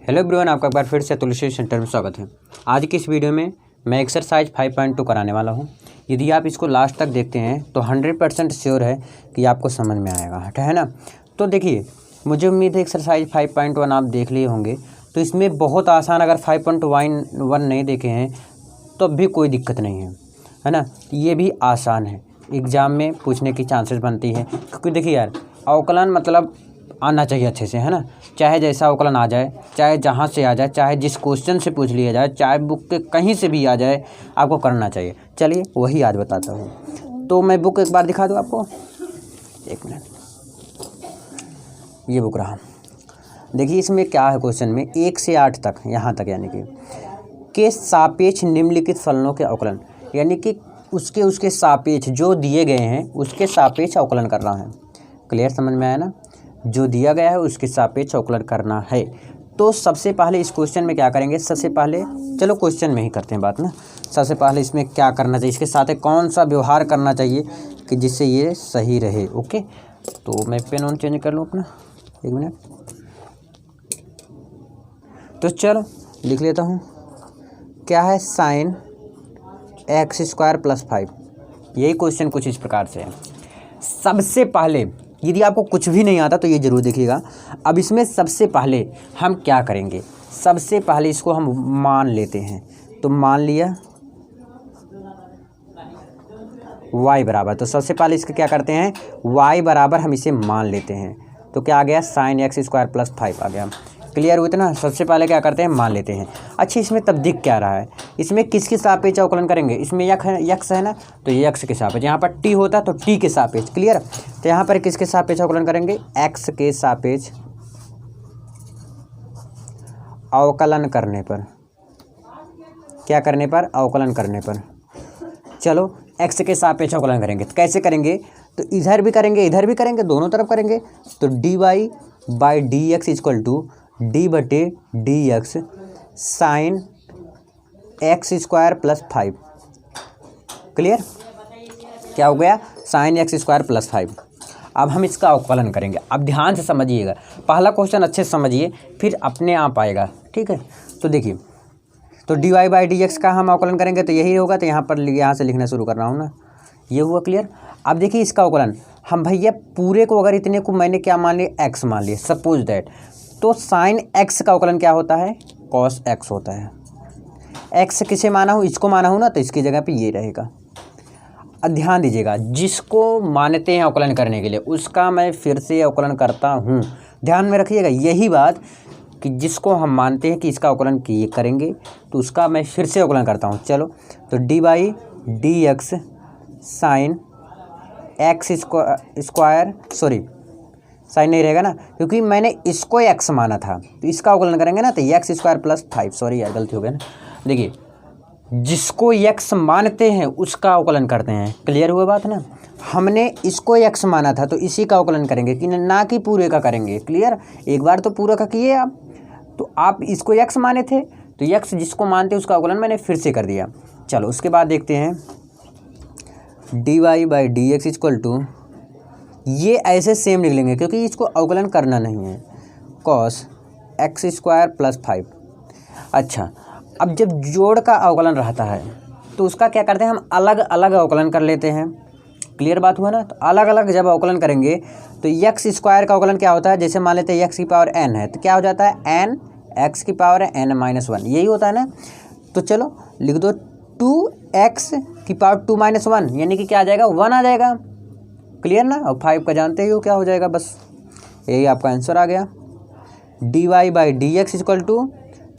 Hello everyone, आपका एक बार फिर से तुलसी सेंटर में स्वागत है। आज की इस वीडियो में मैं एक्सरसाइज 5.2 कराने वाला हूं। यदि आप इसको लास्ट तक देखते हैं तो 100% श्योर है कि आपको समझ में आएगा, है ना। तो देखिए, मुझे उम्मीद है एक्सरसाइज 5.1 आप देख लिए होंगे। तो इसमें बहुत आसान, अगर 5.1 नहीं देखे हैं तो भी कोई दिक्कत नहीं है ना। ये भी आसान है, एग्ज़ाम में पूछने की चांसेस बनती है। क्योंकि देखिए यार, अवकलन मतलब आना चाहिए अच्छे से, है ना। चाहे जैसा अवकलन आ जाए, चाहे जहाँ से आ जाए, चाहे जिस क्वेश्चन से पूछ लिया जाए, चाहे बुक के कहीं से भी आ जाए, आपको करना चाहिए। चलिए वही आज बताता हूँ। तो मैं बुक एक बार दिखा दूँ आपको, एक मिनट। ये बुक रहा। देखिए इसमें क्या है, क्वेश्चन में 1 से 8 तक, यहाँ तक यानी कि के सापेक्ष निम्नलिखित फलनों के अवकलन, यानी कि उसके सापेक्ष जो दिए गए हैं उसके सापेक्ष अवकलन करना है। क्लियर, समझ में आया ना। जो दिया गया है उसके सापेक्ष अवकलन करना है। तो सबसे पहले इस क्वेश्चन में क्या करेंगे, सबसे पहले चलो क्वेश्चन में ही करते हैं बात ना। सबसे पहले इसमें क्या करना चाहिए, इसके साथ कौन सा व्यवहार करना चाहिए कि जिससे ये सही रहे। ओके, तो मैं पेन ऑन चेंज कर लूँ अपना, एक मिनट। तो चलो लिख लेता हूँ, क्या है, sin x² + 5। यही क्वेश्चन कुछ इस प्रकार से है। सबसे पहले यदि आपको कुछ भी नहीं आता तो ये ज़रूर देखिएगा। अब इसमें सबसे पहले हम क्या करेंगे, सबसे पहले इसको हम मान लेते हैं। तो मान लिया y बराबर, तो सबसे पहले इसका क्या करते हैं, y बराबर हम इसे मान लेते हैं। तो क्या आ गया, sin x² + 5 आ गया। क्लियर हुई ना। सबसे पहले क्या करते हैं, मान लेते हैं। अच्छा, इसमें तब दिख क्या रहा है, इसमें किसके सापेक्ष अवकलन करेंगे, इसमें यक्स है ना, तो यक्स के सापेक्ष। यहाँ पर टी होता तो टी के सापेक्ष। क्लियर, तो यहाँ पर किसके सापेक्ष अवकलन करेंगे, एक्स के सापेक्ष अवकलन करने पर। क्या करने पर, अवकलन करने पर। चलो एक्स के सापेक्ष अवकलन करेंगे, तो कैसे करेंगे, तो इधर भी करेंगे इधर भी करेंगे, दोनों तरफ करेंगे। तो dy/dx = d/dx sin x² + 5। Clear, क्या हो गया, sin x² + 5। अब हम इसका अवकलन करेंगे। अब ध्यान से समझिएगा, पहला क्वेश्चन अच्छे से समझिए, फिर अपने आप आएगा, ठीक है। तो देखिए, तो dy/dx का हम अवकलन करेंगे तो यही होगा। तो यहाँ से लिखना शुरू कर रहा हूँ ना, ये हुआ। क्लियर। अब देखिए इसका अवकलन हम भैया पूरे को, अगर इतने को मैंने क्या मान लिया, x मान लिया, सपोज दैट। तो sin x का अवकलन क्या होता है, cos x होता है। x किसे माना हूँ, इसको माना हूँ ना, तो इसकी जगह पे ये रहेगा। अब ध्यान दीजिएगा, जिसको मानते हैं अवकलन करने के लिए उसका मैं फिर से अवकलन करता हूँ। ध्यान में रखिएगा यही बात, कि जिसको हम मानते हैं कि इसका अवकलन किए करेंगे तो उसका मैं फिर से अवकलन करता हूँ। चलो, तो dy/dx sin x², sorry sine नहीं रहेगा ना, क्योंकि मैंने इसको x माना था, तो इसका अवकलन करेंगे ना, तो x² + 5। सॉरी यार, गलती हो गया ना। देखिए, जिसको x मानते हैं उसका अवकलन करते हैं। क्लियर हुआ बात ना। हमने इसको x माना था तो इसी का अवकलन करेंगे, कि ना कि पूरे का करेंगे। क्लियर, एक बार तो पूरा का किए आप, तो आप इसको x माने थे तो x जिसको मानते हैं उसका अवकलन मैंने फिर से कर दिया। चलो उसके बाद देखते हैं, dy/dx = ये ऐसे सेम लिख लेंगे क्योंकि इसको अवकलन करना नहीं है, cos x² + 5। अच्छा, अब जब जोड़ का अवकलन रहता है तो उसका क्या करते हैं, हम अलग अलग अवकलन कर लेते हैं। क्लियर बात हुआ ना। तो अलग अलग जब अवकलन करेंगे तो x² का अवकलन क्या होता है, जैसे मान लेते हैं x⁴n है, तो क्या हो जाता है, n x⁴n-1, यही होता है ना। तो चलो लिख दो 2x⁴ यानी कि क्या आ जाएगा, 1 आ जाएगा। क्लियर ना। और 5 का जानते ही हो क्या हो जाएगा, बस यही आपका आंसर आ गया। dy/dx =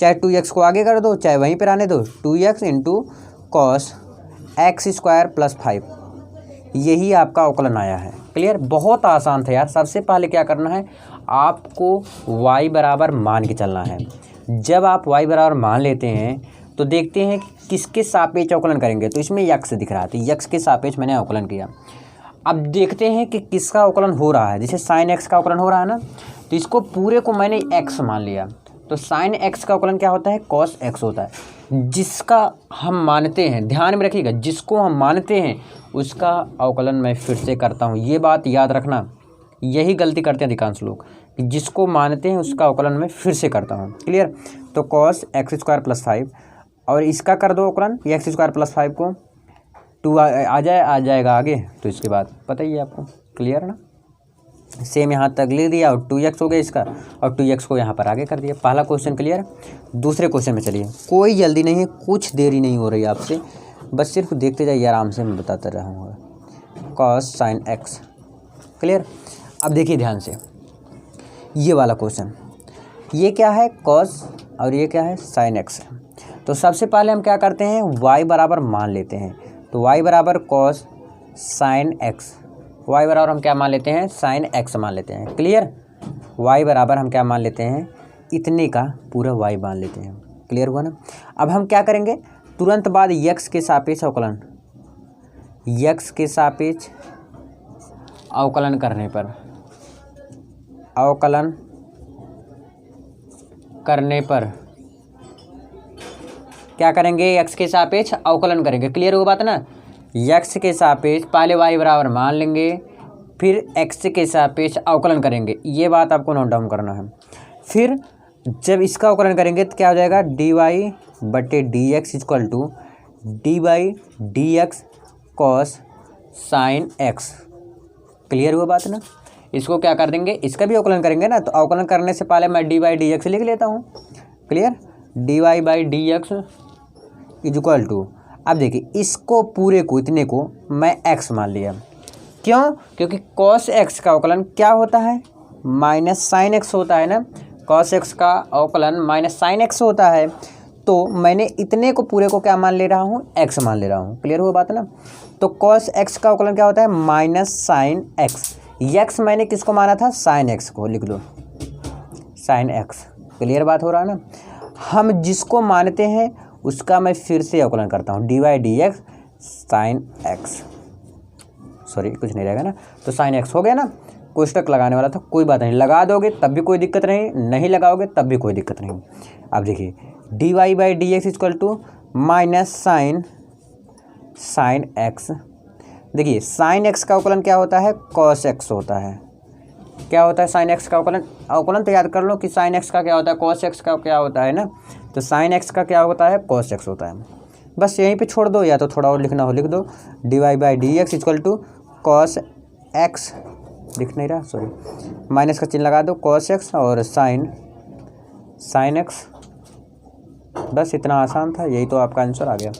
चाहे 2x को आगे कर दो, चाहे वहीं पर आने दो, 2x × cos x² + 5। यही आपका अवकलन आया है। क्लियर, बहुत आसान था यार। सबसे पहले क्या करना है, आपको y बराबर मान के चलना है। जब आप y बराबर मान लेते हैं तो देखते हैं कि किसके सापेक्ष अवकलन करेंगे। तो इसमें x दिख रहा है, तो x के सापेक्ष मैंने अवकलन किया। अब देखते हैं कि किसका अवकलन हो रहा है। जैसे sin x का अवकलन हो रहा है ना, तो इसको पूरे को मैंने x मान लिया, तो sin x का अवकलन क्या होता है, cos x होता है। जिसका हम मानते हैं, ध्यान में रखिएगा, जिसको हम मानते हैं उसका अवकलन मैं फिर से करता हूँ। ये बात याद रखना, यही गलती करते हैं अधिकांश लोग कि जिसको मानते हैं उसका अवकलन मैं फिर से करता हूँ। क्लियर। तो कॉस एक्स स्क्वायर प्लस 5 और इसका कर दो अवकलन एक्स स्क्वायर प्लस 5 को 2 आ जाएगा आगे, तो इसके बाद पता ही है आपको। क्लियर ना। सेम यहाँ तक लिख दिया और 2x हो गया इसका, और 2x को यहाँ पर आगे कर दिया। पहला क्वेश्चन क्लियर। दूसरे क्वेश्चन में चलिए, कोई जल्दी नहीं है, कुछ देरी नहीं हो रही है आपसे, बस सिर्फ देखते जाइए, आराम से मैं बताता रहूँगा। Cos sine X. क्लियर। अब देखिए ध्यान से, ये वाला क्वेश्चन, ये क्या है कॉस और ये क्या है साइन एक्स है। तो सबसे पहले हम क्या करते हैं, y बराबर मान लेते हैं। तो y बराबर कॉस साइन एक्स, y बराबर हम क्या मान लेते हैं, साइन एक्स मान लेते हैं। क्लियर। y बराबर हम क्या मान लेते हैं, इतने का पूरा y मान लेते हैं। क्लियर हुआ ना। अब हम क्या करेंगे, तुरंत बाद x के सापेक्ष अवकलन, x के सापेक्ष अवकलन करने पर, अवकलन करने पर क्या करेंगे, x के सापेक्ष अवकलन करेंगे। क्लियर हो बात ना। x के सापेक्ष पहले y बराबर मान लेंगे, फिर x के सापेक्ष अवकलन करेंगे। ये बात आपको नोट डाउन करना है। फिर जब इसका अवकलन करेंगे तो क्या हो जाएगा, dy बटे D x equal to D by D X cos sine X. Clear हुआ बात ना। इसको क्या कर देंगे, इसका भी अवकलन करेंगे ना, तो अवकलन करने से पहले मैं डी बाई डी एक्स लिख लेता हूँ। Clear. D Y by D X is equal to, अब देखिए इसको पूरे को, इतने को मैं x मान लिया। क्यों, क्योंकि cos x का अवकलन क्या होता है, माइनस साइन एक्स होता है ना। cos x का अवकलन माइनस साइन एक्स होता है, तो मैंने इतने को पूरे को क्या मान ले रहा हूँ, x मान ले रहा हूँ। क्लियर हुआ बात ना। तो cos x का अवकलन क्या होता है, माइनस साइन एक्स। x मैंने किसको माना था, साइन एक्स को, लिख लो साइन एक्स। क्लियर बात हो रहा है ना। हम जिसको मानते हैं उसका मैं फिर से अवकलन करता हूँ, D Y D X sine X, sorry कुछ नहीं रहेगा ना, तो साइन एक्स हो गया ना। कोष्टक लगाने वाला था, कोई बात नहीं, लगा दोगे तब भी कोई दिक्कत नहीं, नहीं लगाओगे तब भी कोई दिक्कत नहीं। अब देखिए D Y by D x equal to minus sine X. देखिए साइन एक्स का अवकलन क्या होता है, कॉस एक्स होता है। क्या होता है साइन एक्स का अवकलन तो याद कर लो कि साइन एक्स का क्या होता है, कॉस एक्स का क्या होता है ना। तो साइन एक्स का क्या होता है, कॉस एक्स होता है। बस यहीं पे छोड़ दो, या तो थोड़ा और लिखना हो लिख दो, D Y by D x equal to cos X, लिख नहीं रहा सॉरी, माइनस का चिन्ह लगा दो, कॉस एक्स और साइन एक्स। बस इतना आसान था, यही तो आपका आंसर आ गया।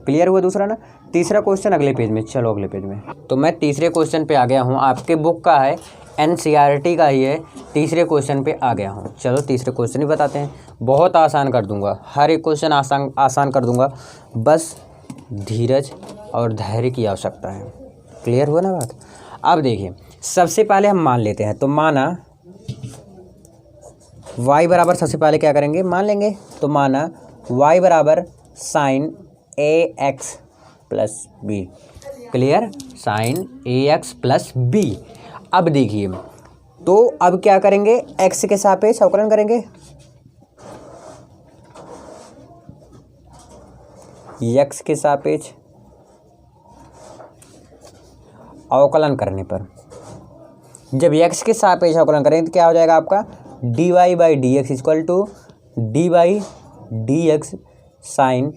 क्लियर हुआ दूसरा ना। तीसरा क्वेश्चन अगले पेज में, चलो अगले पेज में। तो मैं तीसरे क्वेश्चन पे आ गया हूँ, आपके बुक का है, NCERT का ही है, तीसरे क्वेश्चन पे आ गया हूँ। चलो तीसरे क्वेश्चन ही बताते हैं, बहुत आसान कर दूंगा, हर एक क्वेश्चन आसान कर दूंगा, बस धीरज और धैर्य की आवश्यकता है। क्लियर हुआ ना बात। अब देखिए सबसे पहले हम मान लेते हैं, तो माना y बराबर सबसे पहले क्या करेंगे, मान लेंगे। तो माना y बराबर साइन ए x plus B. Clear, sine ए एक्स प्लस बी। अब देखिए, तो अब क्या करेंगे, x के सापेक्ष अवकलन करेंगे। x के सापेक्ष अवकलन करने पर, जब x के सापेक्ष अवकलन करेंगे तो क्या हो जाएगा आपका, D Y by D x equal to D by D X sine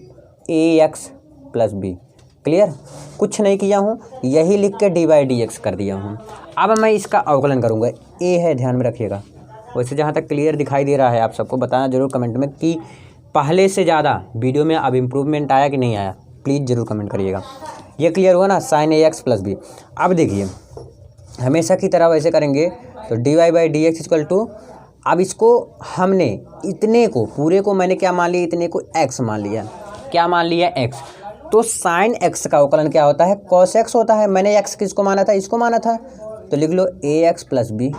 A x plus B. Clear, कुछ नहीं किया हूँ, यही लिख के डी बाई डी एक्स कर दिया हूँ। अब मैं इसका अवकलन करूँगा, ए है, ध्यान में रखिएगा। वैसे जहाँ तक क्लियर दिखाई दे रहा है, आप सबको बताना जरूर कमेंट में कि पहले से ज़्यादा वीडियो में अब इम्प्रूवमेंट आया कि नहीं आया, प्लीज़ ज़रूर कमेंट करिएगा। ये क्लियर हुआ ना, साइन ए एक्स प्लस बी। अब देखिए हमेशा की तरह वैसे करेंगे, तो D Y by D x equal to, अब इसको हमने इतने को पूरे को मैंने क्या मान लिया, इतने को एक्स मान लिया। क्या मान लिया, एक्स। तो साइन एक्स का अवकलन क्या होता है, कॉस एक्स होता है। मैंने एक्स किसको माना था, इसको माना था, तो लिख लो ए एक्स प्लस बी।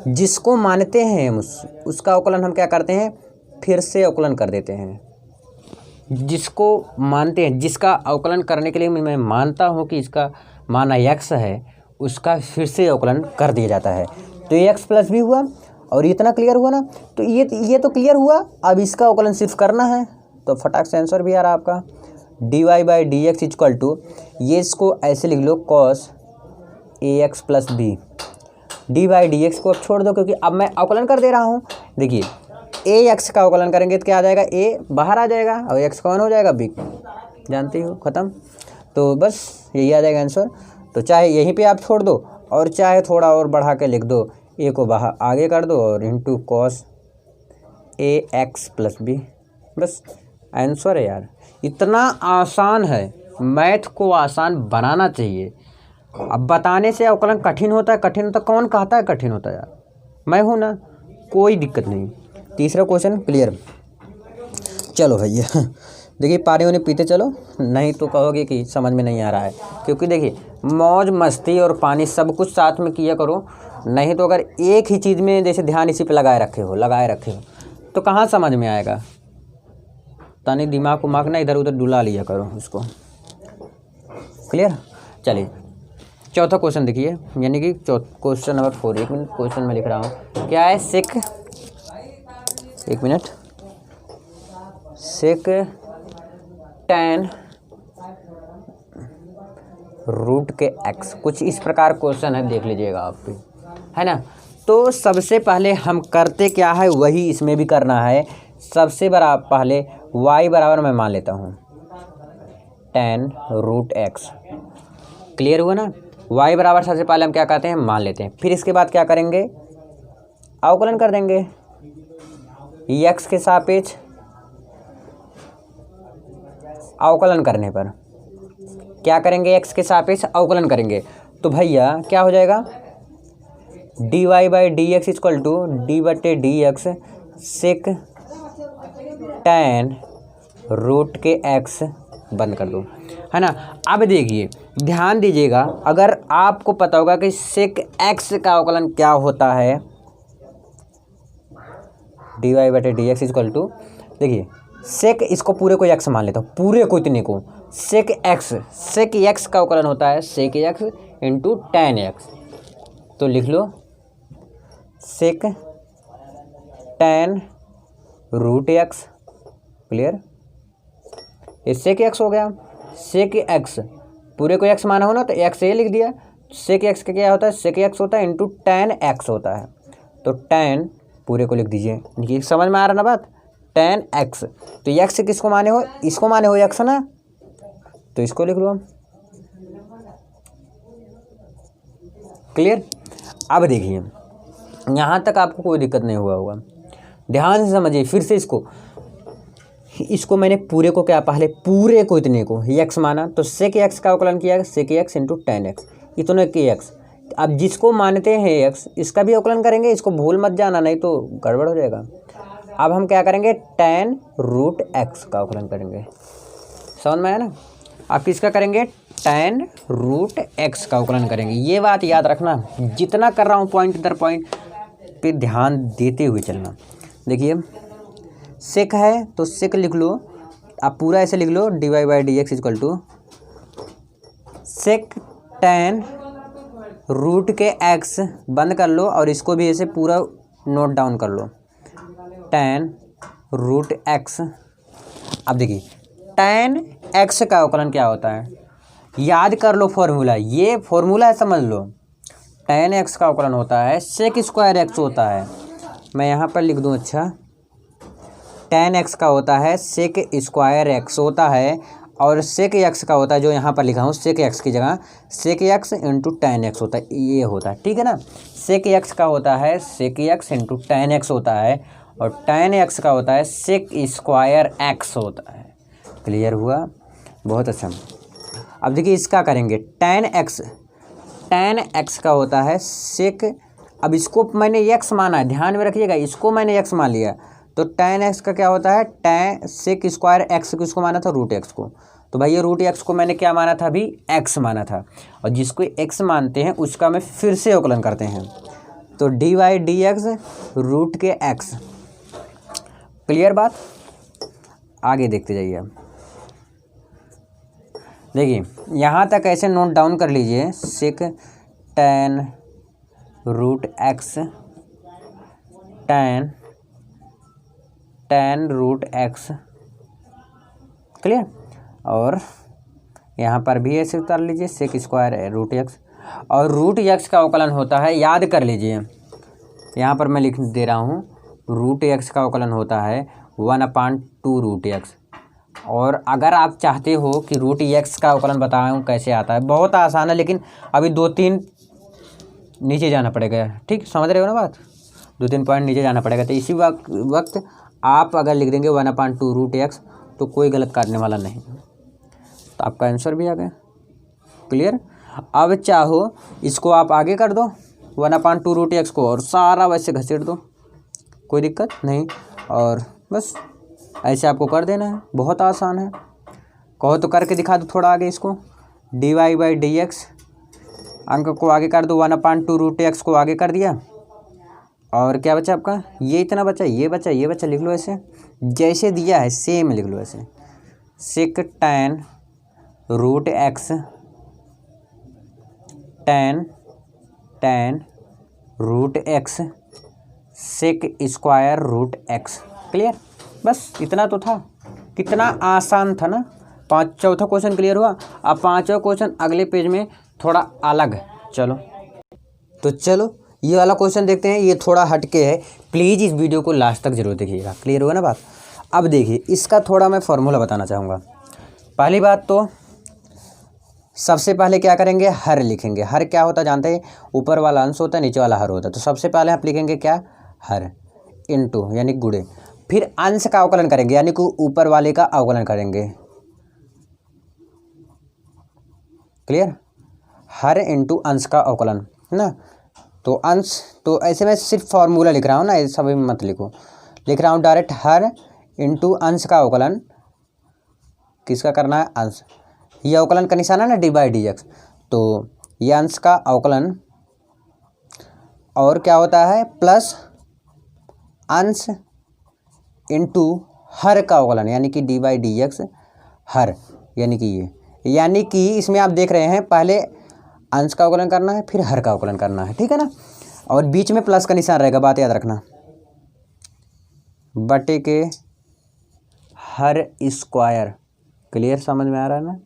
जिसको मानते हैं हम उसका अवकलन हम क्या करते हैं, फिर से अवकलन कर देते हैं। जिसको मानते हैं, जिसका अवकलन करने के लिए मैं मानता हूँ कि इसका माना एक्स है, उसका फिर से अवकलन कर दिया जाता है। तो ए एक्स प्लस बी हुआ, और इतना क्लियर हुआ ना। तो ये तो क्लियर हुआ, अब इसका अवकलन सिर्फ करना है, तो फटाक से आंसर भी आ रहा है आपका, D Y by D x equal to, ये इसको ऐसे लिख लो, cos a x plus b. D by D x को अब छोड़ दो, क्योंकि अब मैं अवकलन कर दे रहा हूँ। देखिए ए एक्स का अवकलन करेंगे तो क्या आ जाएगा, ए बाहर आ जाएगा और एक्स कौन हो जाएगा, बी, जानते हो, ख़त्म। तो बस यही आ जाएगा आंसर। तो चाहे यहीं पे आप छोड़ दो और चाहे थोड़ा और बढ़ा के लिख दो, ए को बाहर आगे कर दो और into cos a x plus B, बस आंसर है यार। इतना आसान है, मैथ को आसान बनाना चाहिए। अब बताने से अवकलन कठिन होता है, कठिन होता, कौन कहता है कठिन होता है यार, मैं हूँ ना, कोई दिक्कत नहीं। तीसरा क्वेश्चन क्लियर। चलो भैया देखिए पानी वानी पीते चलो, नहीं तो कहोगे कि समझ में नहीं आ रहा है, क्योंकि देखिए मौज मस्ती और पानी सब कुछ साथ में किया करो, नहीं तो अगर एक ही चीज़ में जैसे ध्यान इसी पे लगाए रखे हो तो कहाँ समझ में आएगा। तानी दिमाग को मारना, इधर उधर डुला लिया करो उसको। क्लियर। चलिए चौथा क्वेश्चन देखिए, यानी कि क्वेश्चन नंबर 4। एक मिनट, क्वेश्चन में लिख रहा हूँ क्या है, सेक, एक मिनट, सेक tan रूट के एक्स, कुछ इस प्रकार क्वेश्चन है, देख लीजिएगा आप भी, है ना। तो सबसे पहले हम करते क्या है, वही इसमें भी करना है। सबसे पहले y बराबर मैं मान लेता हूँ tan रूट एक्स, क्लियर हुआ ना। y बराबर सबसे पहले हम क्या कहते हैं, मान लेते हैं। फिर इसके बाद क्या करेंगे, अवकलन कर देंगे x के सापेक्ष, अवकलन करने पर क्या करेंगे, x के सापेक्ष अवकलन करेंगे तो भैया क्या हो जाएगा, dy by D x equal to d बटे D x sec tan root के x, बंद कर दो, है ना। अब देखिए ध्यान दीजिएगा, अगर आपको पता होगा कि सेक x का अवकलन क्या होता है, dy बटे डी एक्स इक्वल टू, देखिए सेक, इसको पूरे को x मान लेता हूँ, पूरे को इतने को, सेक x का अवकलन होता है सेक x इंटू tan x, तो लिख लो सेक tan रूट एक्स, क्लियर। ये सेक एक्स हो गया, सेक एक्स पूरे को x माना हो ना तो x ये लिख दिया। सेक एक्स का क्या होता है, सेक एक्स होता है इंटू tan x होता है, तो tan पूरे को लिख दीजिए। देखिए समझ में आ रहा ना बात, tan x, तो x किसको माने हो, इसको माने हो x ना, तो इसको लिख लो हम, क्लियर। अब देखिए यहाँ तक आपको कोई दिक्कत नहीं हुआ होगा, ध्यान से समझिए फिर से इसको मैंने पूरे को क्या, पहले पूरे को इतने को x माना, तो सेक x का अवकलन किया सेक x इंटू tan x, इतने के x। अब जिसको मानते हैं x, इसका भी अवकलन करेंगे, इसको भूल मत जाना नहीं तो गड़बड़ हो जाएगा। अब हम क्या करेंगे, tan रूट x का अवकलन करेंगे, समझ में आया ना। अब किसका करेंगे, tan रूट x का अवकलन करेंगे। ये बात याद रखना, जितना कर रहा हूँ पॉइंट दर पॉइंट पे ध्यान देते हुए चलना। देखिए सेक है तो सेक लिख लो, आप पूरा ऐसे लिख लो, d Y by D x equal to sec tan root के x, बंद कर लो और इसको भी ऐसे पूरा नोट डाउन कर लो, tan रूट x। अब देखिए tan x का अवकलन क्या होता है, याद कर लो फॉर्मूला, ये फॉर्मूला है समझ लो। tan x का अवकलन होता है सेक स्क्वायर x होता है, मैं यहाँ पर लिख दूँ, अच्छा tan x का होता है सेक स्क्वायर x होता है, और सेक x का होता है जो यहाँ पर लिखा हूँ सेक x की जगह सेक x इंटू tan x होता है, ये होता है, ठीक है ना। सेक x का होता है सेक x इंटू tan x होता है, और tan x का होता है सेक स्क्वायर x होता है, क्लियर हुआ, बहुत अच्छा। अब देखिए इसका करेंगे tan x का होता है सेक, अब इसको मैंने x माना है, ध्यान में रखिएगा, इसको मैंने x मान लिया, तो tan x का क्या होता है, tan सेक स्क्वायर x किसको माना था, रूट x को, तो भाई ये रूट x को मैंने क्या माना था, अभी x माना था, और जिसको x मानते हैं उसका मैं फिर से अवकलन करते हैं, तो D Y D X root के x, क्लियर बात। आगे देखते जाइए आप, देखिए यहाँ तक ऐसे नोट डाउन कर लीजिए, sec tan root x, tan root x, clear. और यहाँ पर भी ऐसे उतार लीजिए सेक स्क्वायर रूट x। और रूट एक्स का अवकलन होता है, याद कर लीजिए, यहाँ पर मैं लिख दे रहा हूँ, रूट एक्स का अवकलन होता है 1/2 रूट एक्स। और अगर आप चाहते हो कि रूट एक्स का अवकलन बताऊँ कैसे आता है, बहुत आसान है, लेकिन अभी 2-3 नीचे जाना पड़ेगा। ठीक, समझ रहे हो ना बात, 2-3 पॉइंट नीचे जाना पड़ेगा। तो इसी वक्त आप अगर लिख देंगे 1/2 रूट एक्स तो कोई गलत काटने वाला नहीं, तो आपका आंसर भी आ गया। क्लियर। अब चाहो इसको आप आगे कर दो 1/2 रूट एक्स को, और सारा वैसे घसीट दो, कोई दिक्कत नहीं, और बस ऐसे आपको कर देना है, बहुत आसान है। कहो तो करके दिखा दो थोड़ा आगे इसको, dy/dx अंक को आगे कर दो, 1/2 रूट एक्स को आगे कर दिया, और क्या बचा आपका, ये इतना बचा, ये बचा, ये बचा, लिख लो ऐसे जैसे दिया है सेम लिख लो ऐसे, sec tan root x, tan root x sec square root x. Clear, बस इतना तो था, कितना आसान था ना। चौथा क्वेश्चन क्लियर हुआ। अब 5वां क्वेश्चन अगले पेज में थोड़ा अलग है। चलो तो चलो ये वाला क्वेश्चन देखते हैं, ये थोड़ा हटके है, प्लीज़ इस वीडियो को लास्ट तक जरूर देखिएगा। क्लियर हुआ ना बात। अब देखिए इसका थोड़ा मैं फॉर्मूला बताना चाहूँगा। पहली बात तो सबसे पहले क्या करेंगे, हर लिखेंगे। हर क्या होता है जानते हैं, ऊपर वाला अंश होता है, नीचे वाला हर होता है। तो सबसे पहले आप लिखेंगे क्या, हर इनटू यानी गुणे, फिर अंश का अवकलन करेंगे यानी कि ऊपर वाले का अवकलन करेंगे। क्लियर, हर इनटू अंश का अवकलन है ना। तो अंश, तो ऐसे मैं सिर्फ फॉर्मूला लिख रहा हूँ ना, ऐसा भी मत लिखो, लिख रहा हूँ डायरेक्ट हर इनटू अंश का अवकलन। किसका करना है, अंश। ये अवकलन का निशान है ना dy/dx, तो ये अंश का अवकलन, और क्या होता है प्लस अंश इनटू हर का अवकलन यानी कि dy/dx हर, यानी कि ये, यानी कि इसमें आप देख रहे हैं पहले अंश का अवकलन करना है फिर हर का अवकलन करना है, ठीक है ना। और बीच में प्लस का निशान रहेगा, बात याद रखना, बटे के हर स्क्वायर। क्लियर, समझ में आ रहा है ना।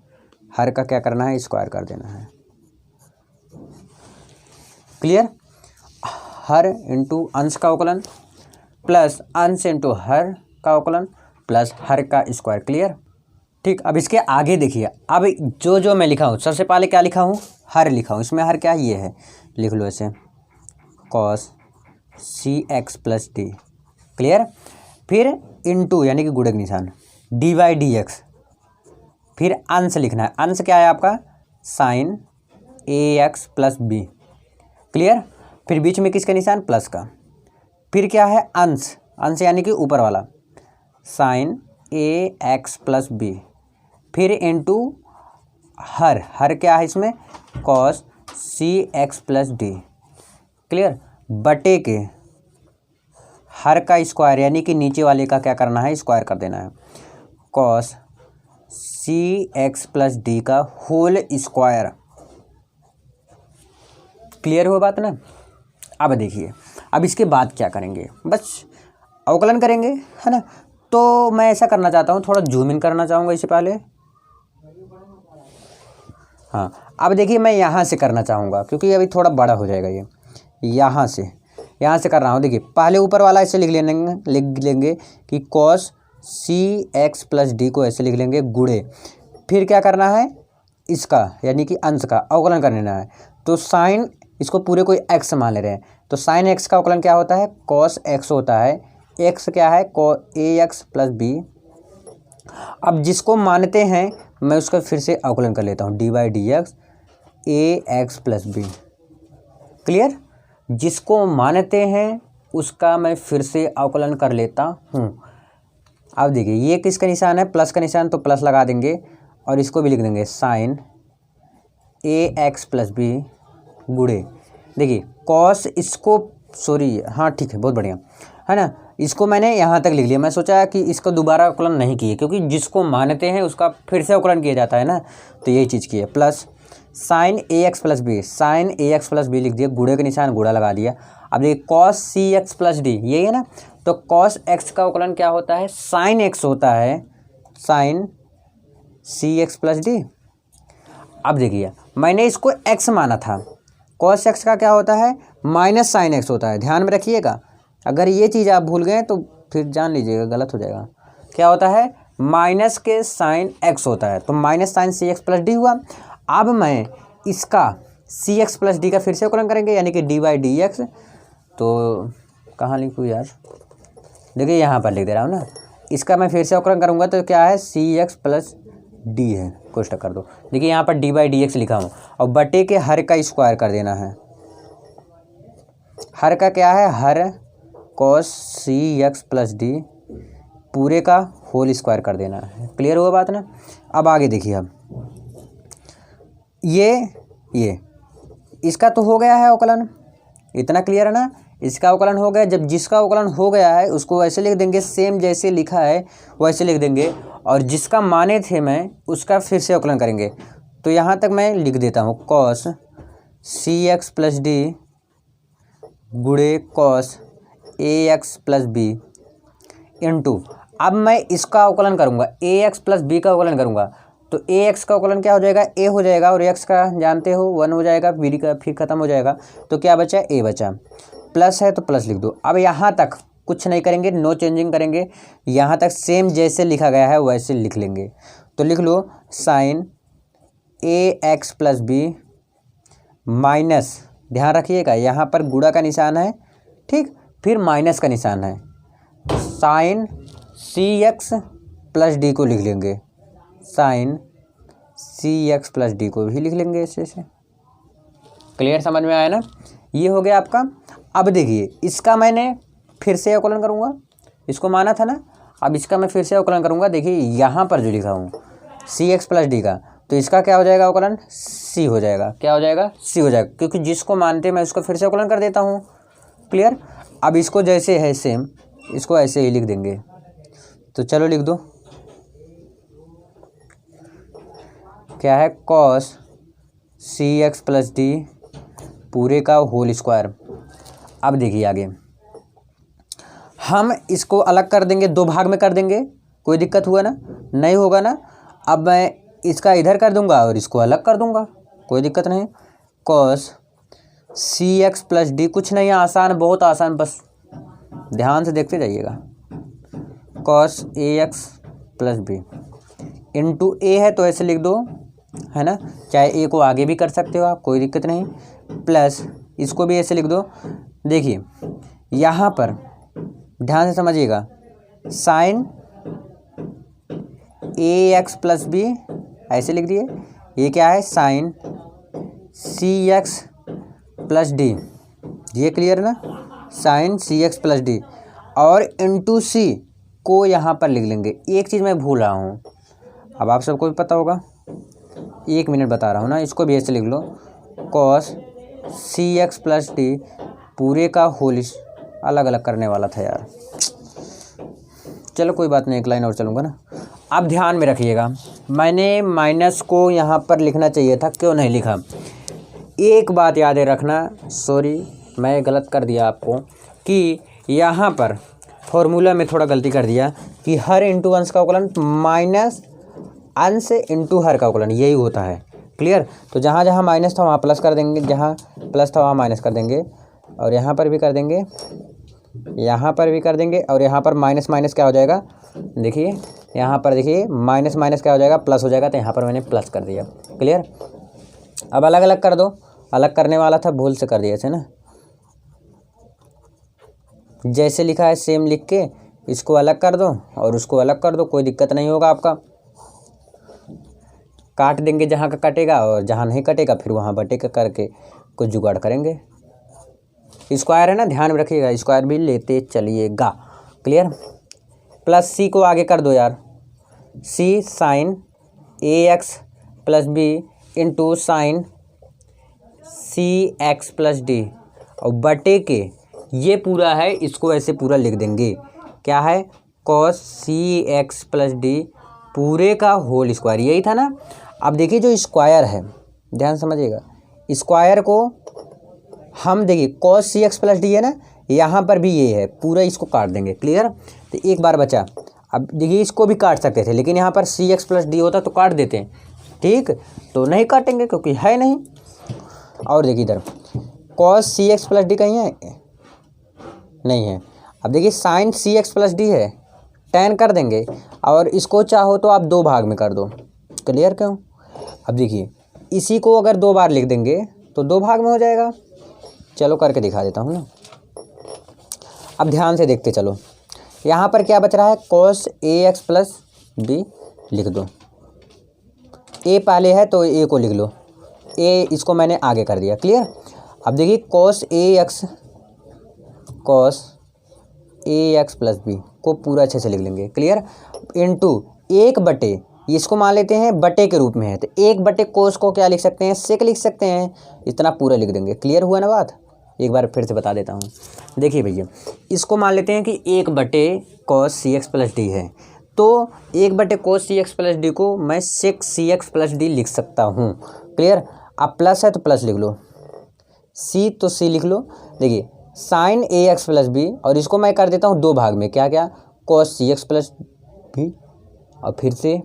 हर का क्या करना है, स्क्वायर कर देना है। क्लियर, हर इंटू अंश का अवकलन प्लस अंश इंटू हर का अवकलन प्लस हर का स्क्वायर। क्लियर, ठीक। अब इसके आगे देखिए, अब जो मैं लिखा हूँ, सबसे पहले क्या लिखा हूँ, हर लिखा हूँ। इसमें हर क्या ये है, लिख लो ऐसे cos cx plus D. Clear, फिर इनटू यानी कि गुणे का निशान dy/dx, फिर अंश लिखना है। अंश क्या है आपका, sin ax plus B. Clear, फिर बीच में किसका निशान, प्लस का। फिर क्या है, अंश, अंश यानी कि ऊपर वाला sin ax प्लस बी, फिर इनटू हर, हर क्या है इसमें cos cx plus D. Clear, बटे के हर का स्क्वायर यानी कि नीचे वाले का क्या करना है, स्क्वायर कर देना है, cos cx प्लस डी का होल स्क्वायर। क्लियर हुआ बात ना। अब देखिए, अब इसके बाद क्या करेंगे, बस अवकलन करेंगे, है ना। तो मैं ऐसा करना चाहता हूँ, थोड़ा जूम इन करना चाहूँगा इससे पहले। हाँ, अब देखिए मैं यहाँ से करना चाहूँगा क्योंकि अभी थोड़ा बड़ा हो जाएगा ये। यहाँ से कर रहा हूँ। देखिए पहले ऊपर वाला ऐसे लिख लेंगे कि cos cx प्लस डी को ऐसे लिख लेंगे गुणे, फिर क्या करना है, इसका यानी कि अंश का अवकलन कर लेना है। तो साइन, इसको पूरे कोई x मान ले रहे हैं, तो साइन x का अवकलन क्या होता है, cos x होता है। x क्या है, ax प्लस बी। अब जिसको मानते हैं मैं उसका फिर से अवकलन कर लेता हूँ, dy/dx ax plus B. Clear, जिसको मानते हैं उसका मैं फिर से अवकलन कर लेता हूँ। अब देखिए ये किसका निशान है, प्लस का निशान, तो प्लस लगा देंगे और इसको भी लिख देंगे साइन ax प्लस बी गुणे। देखिए कॉस, इसको सॉरी, हाँ ठीक है, बहुत बढ़िया, है ना। इसको मैंने यहाँ तक लिख लिया। मैं सोचा कि इसको दोबारा अवकलन नहीं किए क्योंकि जिसको मानते हैं उसका फिर से अवकलन किया जाता है ना, तो यही चीज़ की है। Plus sine ax plus b, sine ax plus b लिख दिया, गुणे के निशान गुणा लगा दिया। अब देखिए cos cx प्लस डी, यही है ना। तो cos x का अवकलन क्या होता है, साइन x होता है, साइन cx प्लस डी। अब देखिए मैंने इसको x माना था। cos x का क्या होता है, माइनस साइन x होता है, ध्यान में रखिएगा। अगर ये चीज़ आप भूल गए तो फिर जान लीजिएगा गलत हो जाएगा। क्या होता है, माइनस के साइन x होता है, तो minus sign c x plus D हुआ। अब मैं इसका सी एक्स प्लस डी का फिर से अवकलन करेंगे, यानी कि डी बाई डी एक्स। तो कहाँ लिखूँ यार, देखिए यहाँ पर लिख दे रहा हूँ ना। इसका मैं फिर से अवकलन करूँगा तो क्या है, सी एक्स प्लस डी है, कोष्टक कर दो। देखिए यहाँ पर डी बाई डी एक्स लिखा हूँ और बटे के हर का स्क्वायर कर देना है। हर का क्या है, हर कॉस सी एक्स प्लस डी पूरे का होल स्क्वायर कर देना है। क्लियर हुआ बात ना। अब आगे देखिए, अब ये इसका तो हो गया है अवकलन, इतना क्लियर है ना। इसका अवकलन हो गया। जब जिसका अवकलन हो गया है उसको वैसे लिख देंगे, सेम जैसे लिखा है वैसे लिख देंगे, और जिसका माने थे मैं उसका फिर से अवकलन करेंगे। तो यहाँ तक मैं लिख देता हूँ, कॉस सी एक्स प्लस डी गुणे cos a x plus b into, अब मैं इसका अवकलन करूँगा, ए एक्स प्लस बी का अवकलन करूँगा। तो ए एक्स का अवकलन क्या हो जाएगा, ए हो जाएगा, और एक्स का जानते हो 1 हो जाएगा, बी का फिर खत्म हो जाएगा। तो क्या बचा, ए बचा। प्लस है तो प्लस लिख दो। अब यहाँ तक कुछ नहीं करेंगे, नो चेंजिंग करेंगे, यहाँ तक सेम जैसे लिखा गया है वैसे लिख लेंगे। तो लिख लो साइन ए एक्स प्लस बी माइनस, ध्यान रखिएगा यहाँ पर गुणा का निशान है, ठीक, फिर माइनस का निशान है, sign c x plus D को लिख लेंगे, sign c x plus D को भी लिख लेंगे ऐसे से। क्लियर, समझ में आया ना। ये हो गया आपका। अब देखिए इसका मैंने फिर से अवकलन करूँगा, इसको माना था ना, अब इसका मैं फिर से अवकलन करूँगा। देखिए यहाँ पर जो लिखा हूँ सी एक्स प्लस डी का, तो इसका क्या हो जाएगा अवकलन, सी हो जाएगा। क्या हो जाएगा, सी हो जाएगा, क्योंकि जिसको मानते मैं उसको फिर से अवकलन कर देता हूँ। क्लियर। अब इसको जैसे है सेम, इसको ऐसे ही लिख देंगे। तो चलो लिख दो, क्या है, कॉस सी एक्स प्लस डी पूरे का होल स्क्वायर। अब देखिए आगे हम इसको अलग कर देंगे, 2 भाग में कर देंगे, कोई दिक्कत हुआ ना, नहीं होगा ना। अब मैं इसका इधर कर दूंगा और इसको अलग कर दूंगा, कोई दिक्कत नहीं। कॉस सी एक्स प्लस डी, कुछ नहीं है, आसान, बहुत आसान, बस ध्यान से देखते जाइएगा। Cos a x plus b into ए है तो ऐसे लिख दो, है ना, चाहे ए को आगे भी कर सकते हो आप, कोई दिक्कत नहीं, प्लस इसको भी ऐसे लिख दो। देखिए यहाँ पर ध्यान से समझिएगा, साइन ए एक्स प्लस बी ऐसे लिख दिए, ये क्या है, sign c x plus D, ये क्लियर ना, sign c x plus d, और इंटू सी को यहाँ पर लिख लेंगे। एक चीज़ मैं भूल रहा हूँ, अब आप सबको भी पता होगा, 1 मिनट बता रहा हूँ ना, इसको भी ऐसे लिख लो, कॉस सी एक्स प्लस डी पूरे का होल, अलग अलग करने वाला था यार, चलो कोई बात नहीं, 1 लाइन और चलूँगा ना। अब ध्यान में रखिएगा, मैंने माइनस को यहाँ पर लिखना चाहिए था, क्यों नहीं लिखा। एक बात याद रखना, सॉरी मैं गलत कर दिया आपको, कि यहाँ पर फॉर्मूला में थोड़ा गलती कर दिया कि हर इंटू अंश का अवकलन माइनस अंश इंटू हर का अवकलन, यही होता है। क्लियर। तो जहाँ जहाँ माइनस था वहाँ प्लस कर देंगे, जहाँ प्लस था वहाँ माइनस कर देंगे, और यहाँ पर भी कर देंगे, यहाँ पर भी कर देंगे, और यहाँ पर माइनस माइनस क्या हो जाएगा, देखिए यहाँ पर देखिए माइनस माइनस क्या हो जाएगा, प्लस हो जाएगा, तो यहाँ पर मैंने प्लस कर दिया। क्लियर। अब अलग अलग कर दो, अलग करने वाला था भूल से कर दिया ऐसे ना, जैसे लिखा है सेम लिख के इसको अलग कर दो और उसको अलग कर दो, कोई दिक्कत नहीं होगा आपका। काट देंगे जहाँ का कटेगा, और जहाँ नहीं कटेगा फिर वहाँ बटे का करके कुछ जुगाड़ करेंगे। स्क्वायर है ना, ध्यान में रखिएगा, स्क्वायर भी लेते चलिएगा। क्लियर। प्लस सी को आगे कर दो यार, सी साइन ए x plus b into sine c x plus d, और बटे के ये पूरा है, इसको ऐसे पूरा लिख देंगे, क्या है, कॉस सी एक्स प्लस डी पूरे का होल स्क्वायर, यही था ना। अब देखिए जो स्क्वायर है, ध्यान समझिएगा, स्क्वायर को हम देखिए कॉस सी एक्स प्लस डी है ना, यहाँ पर भी ये है, पूरा इसको काट देंगे। क्लियर। तो एक बार बचा, अब देखिए इसको भी काट सकते थे, लेकिन यहाँ पर सी एक्स प्लस डी होता तो काट देते हैं, ठीक, तो नहीं काटेंगे क्योंकि है नहीं। और देखिए इधर cos CX प्लस डी कहीं है, नहीं है। अब देखिए sin CX प्लस डी है, tan कर देंगे और इसको चाहो तो आप 2 भाग में कर दो। क्लियर क्यों? अब देखिए इसी को अगर 2 बार लिख देंगे तो 2 भाग में हो जाएगा। चलो करके दिखा देता हूँ ना। अब ध्यान से देखते चलो, यहाँ पर क्या बच रहा है, cos AX प्लस बी लिख दो। ए पहले है तो ए को लिख लो, ए इसको मैंने आगे कर दिया। क्लियर? अब देखिए cos AX प्लस बी को पूरा अच्छे से लिख लेंगे। क्लियर? इनटू 1/, इसको मान लेते हैं बटे के रूप में है, तो 1/, कोस को क्या लिख सकते हैं, सेक लिख सकते हैं। इतना पूरा लिख देंगे। क्लियर हुआ ना बात? एक बार फिर से बता देता हूँ। देखिए भैया, इसको मान लेते हैं कि 1/, cos CX प्लस डी है, तो 1/, cos CX प्लस डी को मैं sec CX प्लस डी लिख सकता हूँ। क्लियर? अब प्लस है तो प्लस लिख लो, सी तो सी लिख लो। देखिए sin AX प्लस बी, और इसको मैं कर देता हूँ 2 भाग में, क्या क्या, cos CX प्लस बी और फिर से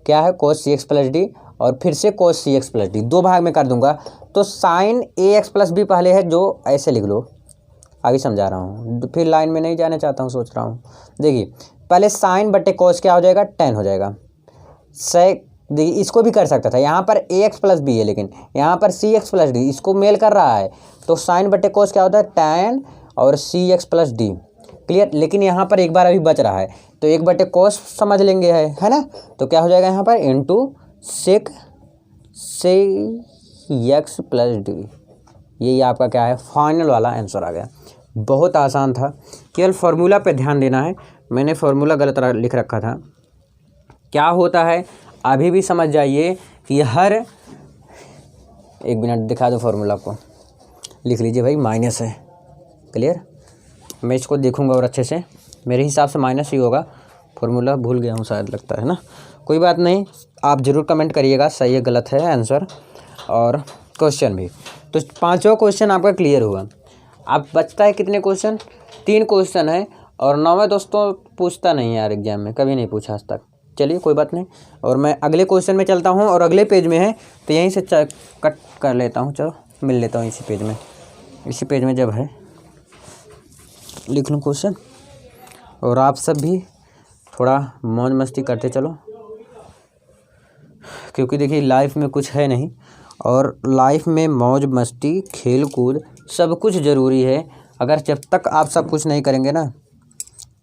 क्या है, cos CX प्लस डी और फिर से cos CX प्लस डी, 2 भाग में कर दूंगा। तो sin AX प्लस बी पहले है, जो ऐसे लिख लो, आगे समझा रहा हूँ, फिर लाइन में नहीं जाना चाहता हूँ, सोच रहा हूँ। देखिए पहले sin बटे cos क्या हो जाएगा, tan हो जाएगा। देखिए इसको भी कर सकता था, यहाँ पर AX प्लस बी है लेकिन यहाँ पर CX प्लस डी, इसको मेल कर रहा है, तो sin बटे cos क्या होता है, tan और CX प्लस डी। क्लियर? लेकिन यहाँ पर एक बार अभी बच रहा है, तो 1/, cos समझ लेंगे, है ना। तो क्या हो जाएगा यहाँ पर, into sec CX plus D. यही आपका क्या है, फाइनल वाला आंसर आ गया। बहुत आसान था, केवल फार्मूला पे ध्यान देना है। मैंने फार्मूला गलत लिख रखा था। क्या होता है अभी भी समझ जाइए कि हर, 1 मिनट दिखा दो फार्मूला को, लिख लीजिए भाई, माइनस है। क्लियर? मैं इसको देखूंगा और अच्छे से, मेरे हिसाब से माइनस ही होगा। फार्मूला भूल गया हूँ शायद, लगता है ना। कोई बात नहीं, आप ज़रूर कमेंट करिएगा सही है गलत है आंसर, और क्वेश्चन भी। तो 5वां क्वेश्चन आपका क्लियर हुआ। अब बचता है कितने क्वेश्चन, 3 क्वेश्चन है, और 9वें दोस्तों पूछता नहीं है यार, एग्जाम में कभी नहीं पूछा आज तक। चलिए कोई बात नहीं, और मैं अगले क्वेश्चन में चलता हूँ, और अगले पेज में है तो यहीं से कट कर लेता हूँ। चलो मिल लेता हूँ इसी पेज में, इसी पेज में जब है लिख लूँ क्वेश्चन, और आप सब भी थोड़ा मौज मस्ती करते चलो, क्योंकि देखिए लाइफ में कुछ है नहीं, और लाइफ में मौज मस्ती खेल कूद सब कुछ ज़रूरी है। अगर जब तक आप सब कुछ नहीं करेंगे ना,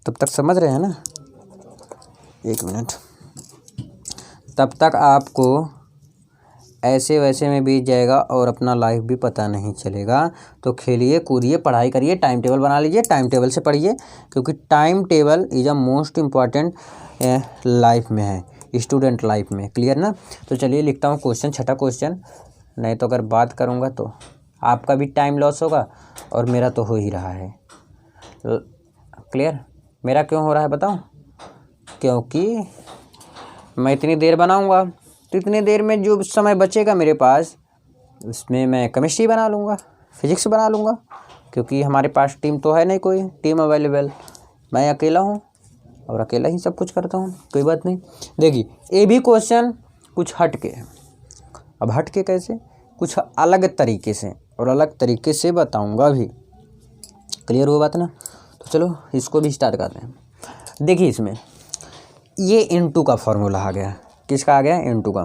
तब तक, समझ रहे हैं ना, 1 मिनट, तब तक आपको ऐसे वैसे में बीत जाएगा और अपना लाइफ भी पता नहीं चलेगा। तो खेलिए कूदिए, पढ़ाई करिए, टाइम टेबल बना लीजिए, टाइम टेबल से पढ़िए, क्योंकि time table is a most important life में है, स्टूडेंट लाइफ में। क्लियर ना? तो चलिए लिखता हूँ क्वेश्चन, 6ठा क्वेश्चन, नहीं तो अगर बात करूँगा तो आपका भी टाइम लॉस होगा और मेरा तो हो ही रहा है। क्लियर? मेरा क्यों हो रहा है बताऊँ? क्योंकि मैं इतनी देर बनाऊँगा तो इतनी देर में जो समय बचेगा मेरे पास, उसमें मैं केमिस्ट्री बना लूँगा, फिजिक्स बना लूँगा, क्योंकि हमारे पास टीम तो है नहीं, कोई टीम अवेलेबल, मैं अकेला हूँ और अकेला ही सब कुछ करता हूँ। कोई बात नहीं। देखिए ये भी क्वेश्चन कुछ हट के है। अब हट के कैसे, कुछ अलग तरीके से, और अलग तरीके से बताऊँगा भी। क्लियर हुआ बात ना? तो चलो इसको भी स्टार्ट करते हैं। देखिए इसमें ये इनटू का फॉर्मूला आ गया, किसका आ गया, इनटू का।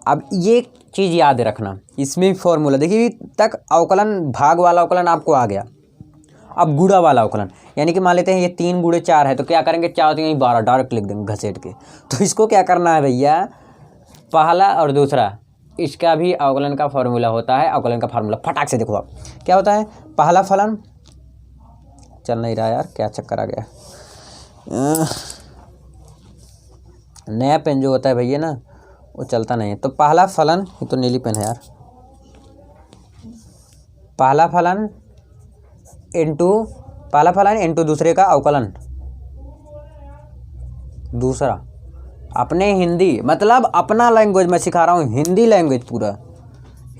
अब ये चीज़ याद रखना, इसमें फॉर्मूला देखिए तक अवकलन, भाग वाला अवकलन आपको आ गया। अब गुणा वाला अवकलन, यानी कि मान लेते हैं ये 3 गुणे 4 है, तो क्या करेंगे, 4 3 12 डायरेक्ट लिख देंगे घसेट के। तो इसको क्या करना है भैया, पहला और दूसरा, इसका भी अवकलन का फॉर्मूला होता है। अवकलन का फार्मूला फटाक से देखो आप क्या होता है। पहला फलन, चल नहीं रहा यार, क्या चक्कर आ गया, नया पेन जो होता है भैया ना वो चलता नहीं है। तो पहला फलन, ये तो नीली पेन है यार, पहला फलन इंटू दूसरे का अवकलन, दूसरा अपने हिंदी, मतलब अपना लैंग्वेज मैं सिखा रहा हूँ, हिंदी लैंग्वेज, पूरा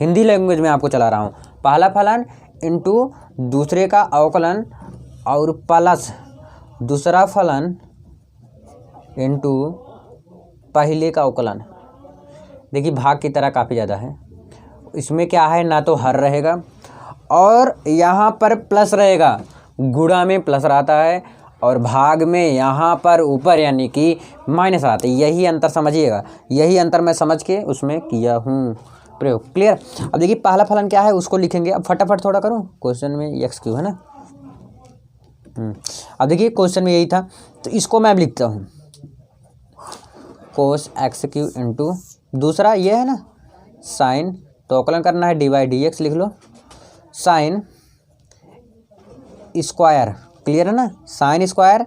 हिंदी लैंग्वेज में आपको चला रहा हूँ। पहला फलन इंटू दूसरे का अवकलन, और प्लस दूसरा फलन इंटू पहले का अवकलन। देखिए भाग की तरह काफ़ी ज़्यादा है। इसमें क्या है, ना तो हर रहेगा और यहाँ पर प्लस रहेगा, गुणा में प्लस रहता है और भाग में यहाँ पर ऊपर यानी कि माइनस आता है। यही अंतर समझिएगा, यही अंतर मैं समझ के उसमें किया हूँ प्रयोग। क्लियर। अब देखिए पहला फलन क्या है उसको लिखेंगे। अब फटाफट थोड़ा करूँ, क्वेश्चन में एक्स क्यू है ना। अब देखिए क्वेश्चन में यही था, तो इसको मैं अब लिखता हूँ कोस एक्स क्यू इंटू दूसरा ये है ना साइन, तो अवकलन करना है डी बाई डी एक्स लिख लो, साइन स्क्वायर, क्लियर है ना, साइन स्क्वायर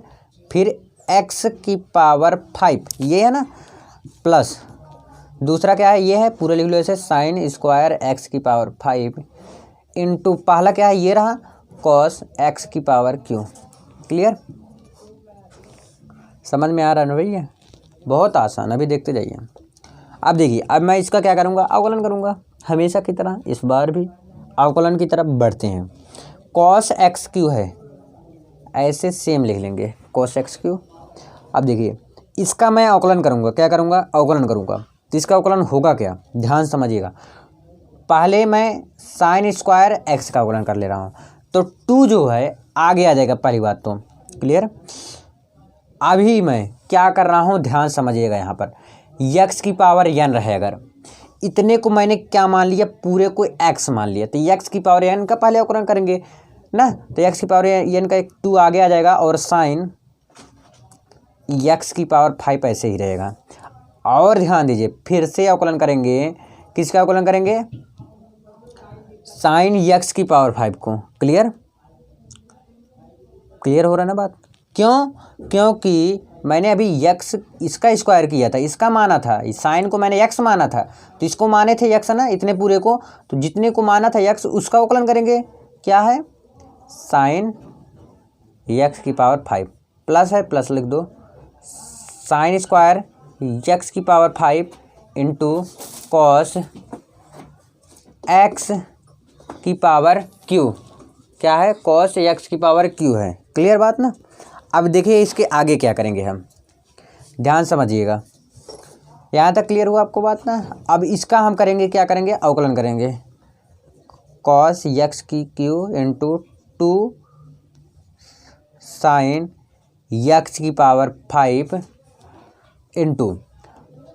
फिर एक्स की पावर 5 ये है ना, प्लस दूसरा क्या है ये है, पूरा लिख लो ऐसे, साइन स्क्वायर एक्स की पावर 5 इंटू पहला क्या है ये रहा कॉस एक्स की पावर क्यू। क्लियर, समझ में आ रहा है ना भैया, बहुत आसान, अभी देखते जाइए। अब देखिए अब मैं इसका क्या करूँगा, अवकलन करूँगा हमेशा की तरह, इस बार भी अवकलन की तरफ बढ़ते हैं। कॉस एक्स क्यू है, ऐसे सेम लिख लेंगे कॉस एक्स क्यू। अब देखिए इसका मैं अवकलन करूँगा, क्या करूँगा, अवकलन करूँगा, तो इसका अवकलन होगा क्या, ध्यान समझिएगा। पहले मैं साइन स्क्वायर एक्स का अवकलन कर ले रहा हूँ, तो 2 जो है आगे आ जाएगा पहली बात तो। क्लियर, अभी मैं क्या कर रहा हूँ ध्यान समझिएगा, यहाँ पर एक्स की पावर एन रहे, अगर इतने को मैंने क्या मान लिया, पूरे को एक्स मान लिया, तो एक्स की पावर एन का पहले अवकलन करेंगे ना, तो एक्स की पावर एन का एक 2 आगे आ जाएगा और साइन एक्स की पावर 5 ऐसे ही रहेगा। और ध्यान दीजिए फिर से अवकलन करेंगे, किसका अवकलन करेंगे, साइन एक्स की पावर 5 को। क्लियर, क्लियर हो रहा ना बात, क्यों, क्योंकि मैंने अभी एक्स इसका स्क्वायर किया था, इसका माना था, इस साइन को मैंने एक्स माना था, तो इसको माने थे एक्स ना, इतने पूरे को, तो जितने को माना था एक्स उसका अवकलन करेंगे, क्या है साइन एक्स की पावर 5 प्लस है, प्लस लिख दो, साइन स्क्वायर एक्स की पावर 5 इंटू कॉस एक्स की पावर क्यू, क्या है कॉस एक्स की पावर क्यू है। क्लियर बात ना। अब देखिए इसके आगे क्या करेंगे हम, ध्यान समझिएगा, यहाँ तक क्लियर हुआ आपको बात ना। अब इसका हम करेंगे, क्या करेंगे, अवकलन करेंगे, कॉस एक्स की क्यू इंटू 2 साइन एक्स की पावर 5 इंटू,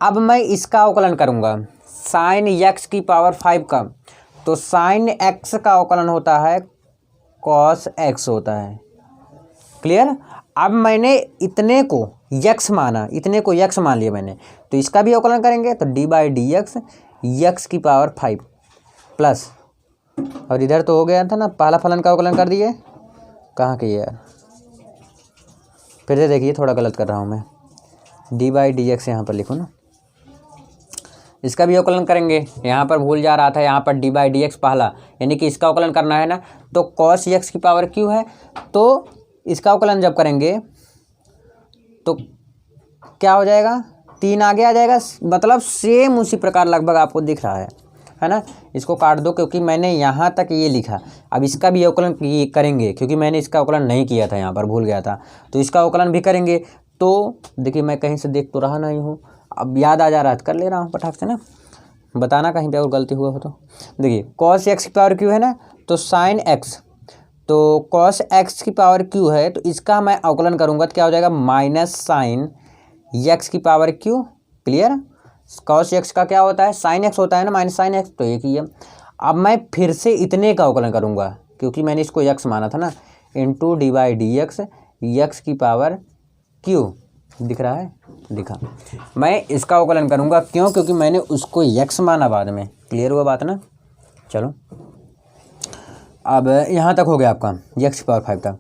अब मैं इसका अवकलन करूँगा साइन एक्स की पावर 5 का, तो साइन एक्स का अवकलन होता है कॉस एक्स होता है। क्लियर, अब मैंने इतने को यक्स माना, इतने को यक्स मान लिया मैंने, तो इसका भी अवकलन करेंगे, तो D by D x x की पावर 5 प्लस, और इधर तो हो गया था ना, पहला फलन का अवकलन कर दिए, कहाँ के यार, फिर से देखिए थोड़ा गलत कर रहा हूँ मैं, डी बाई डी एक्स यहाँ पर लिखूँ ना, इसका भी अवकलन करेंगे, यहाँ पर भूल जा रहा था, यहाँ पर डी बाई डी एक्स पहला, यानी कि इसका अवकलन करना है ना, तो कॉस एक्स की पावर क्यू है, तो इसका अवकलन जब करेंगे तो क्या हो जाएगा, 3 आगे आ जाएगा, मतलब सेम उसी प्रकार लगभग आपको दिख रहा है ना। इसको काट दो क्योंकि मैंने यहाँ तक ये लिखा, अब इसका भी अवकलन करेंगे क्योंकि मैंने इसका अवकलन नहीं किया था, यहाँ पर भूल गया था, तो इसका अवकलन भी करेंगे। तो देखिए मैं कहीं से देख तो रहा नहीं हूँ, अब याद आ जा रहा है, कर ले रहा हूँ पटाख से ना, बताना कहीं पे और गलती हुआ हो तो। देखिए कॉस एक्स की पावर क्यू है ना, तो साइन एक्स, तो कॉस एक्स की पावर क्यू है, तो इसका मैं अवकलन करूँगा तो क्या हो जाएगा, माइनस साइन एक्स की power Q. Clear, cos x का क्या होता है, साइन एक्स होता है ना, माइनस साइन एक्स, तो एक ही है। अब मैं फिर से इतने का अवकलन करूँगा क्योंकि मैंने इसको एक्स माना था ना, into D by D x x की पावर क्यू, दिख रहा है, दिखा, मैं इसका अवकलन करूँगा, क्यों, क्योंकि मैंने उसको एक्स माना बाद में। क्लियर हुआ बात ना। चलो अब यहाँ तक हो गया आपका एक्स की पावर 5 तक।